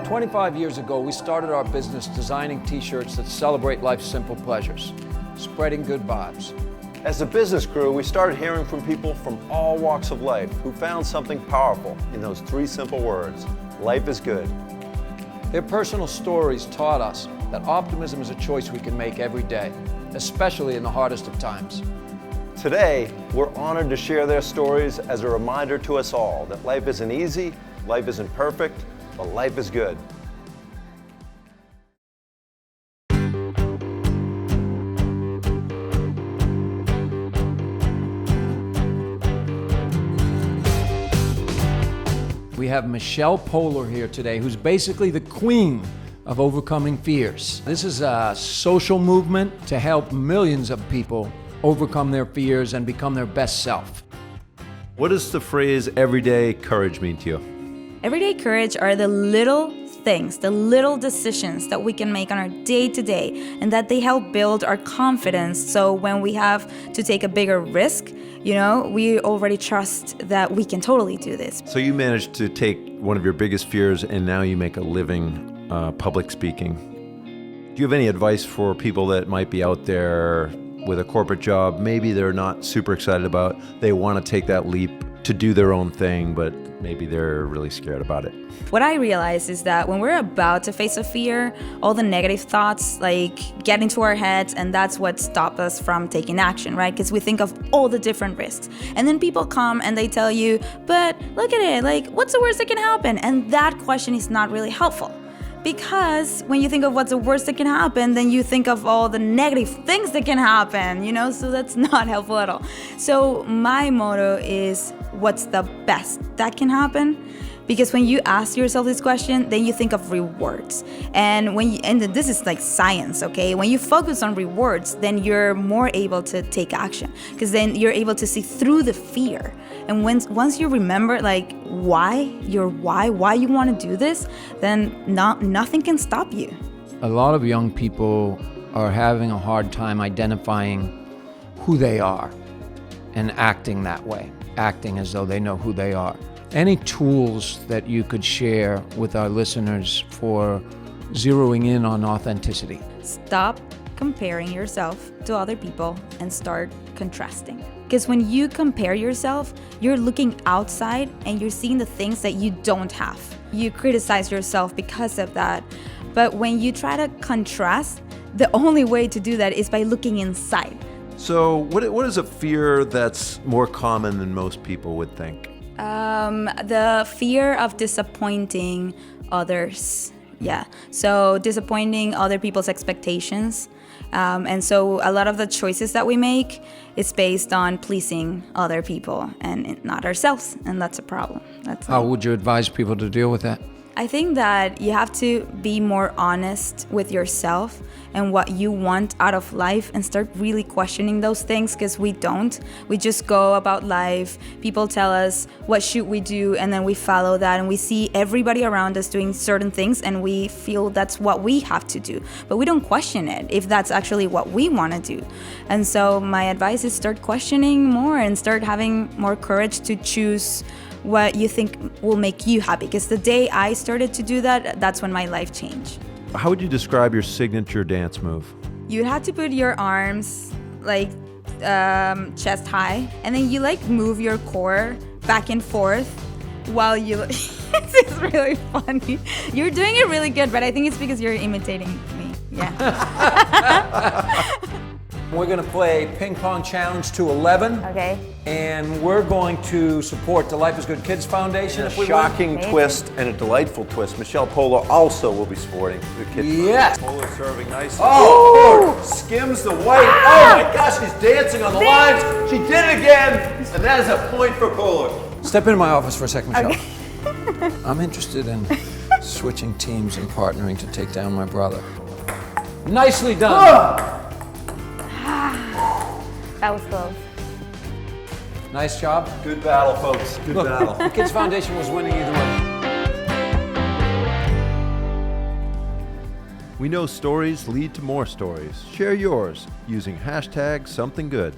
25 years ago, we started our business designing t-shirts that celebrate life's simple pleasures, spreading good vibes. As a business crew, we started hearing from people from all walks of life who found something powerful in those three simple words: life is good. Their personal stories taught us that optimism is a choice we can make every day, especially in the hardest of times. Today, we're honored to share their stories as a reminder to us all that life isn't easy, life isn't perfect, but life is good. We have Michelle Poehler here today, who's basically the queen of overcoming fears. This is a social movement to help millions of people overcome their fears and become their best self. What does the phrase everyday courage mean to you? Everyday courage are the little things, the little decisions that we can make on our day-to-day, and that they help build our confidence. So when we have to take a bigger risk, we already trust that we can totally do this. So you managed to take one of your biggest fears and now you make a living public speaking. Do you have any advice for people that might be out there with a corporate job, maybe they're not super excited about, they want to take that leap to do their own thing, but maybe they're really scared about it? What I realize is that when we're about to face a fear, all the negative thoughts get into our heads, and that's what stops us from taking action, right? Because we think of all the different risks. And then people come and they tell you, but look at it, what's the worst that can happen? And that question is not really helpful. Because when you think of what's the worst that can happen, then you think of all the negative things that can happen, so that's not helpful at all. So my motto is, what's the best that can happen? Because when you ask yourself this question, then you think of rewards. And this is like science, okay? When you focus on rewards, then you're more able to take action, because then you're able to see through the fear. And once you remember why you want to do this, then nothing can stop you. A lot of young people are having a hard time identifying who they are and acting that way, acting as though they know who they are. Any tools that you could share with our listeners for zeroing in on authenticity? Stop comparing yourself to other people and start contrasting. Because when you compare yourself, you're looking outside and you're seeing the things that you don't have. You criticize yourself because of that. But when you try to contrast, the only way to do that is by looking inside. So what is a fear that's more common than most people would think? The fear of disappointing others. Yeah. So disappointing other people's expectations. And so a lot of the choices that we make is based on pleasing other people and not ourselves. And that's a problem. How would you advise people to deal with that? I think that you have to be more honest with yourself and what you want out of life, and start really questioning those things, because we don't. We just go about life. People tell us what should we do, and then we follow that, and we see everybody around us doing certain things, and we feel that's what we have to do. But we don't question it if that's actually what we want to do. And so my advice is start questioning more and start having more courage to choose what you think will make you happy. Because the day I started to do that, that's when my life changed. How would you describe your signature dance move? You have to put your arms chest high, and then you move your core back and forth while you this is really funny. You're doing it really good, but I think it's because you're imitating me. Yeah. We're going to play ping pong challenge to 11. Okay. And we're going to support the Life is Good Kids Foundation. A shocking twist and a delightful twist. Michelle Poehler also will be supporting the kids. Yes. Poehler serving nicely. Oh, skims the white. Oh my gosh, she's dancing on the lines. She did it again. And that is a point for Poehler. Step into my office for a second, Michelle. Okay. I'm interested in switching teams and partnering to take down my brother. Nicely done. That was close. Nice job. Good battle, folks. Good battle. The Kids Foundation was winning either way. We know stories lead to more stories. Share yours using #SomethingGood.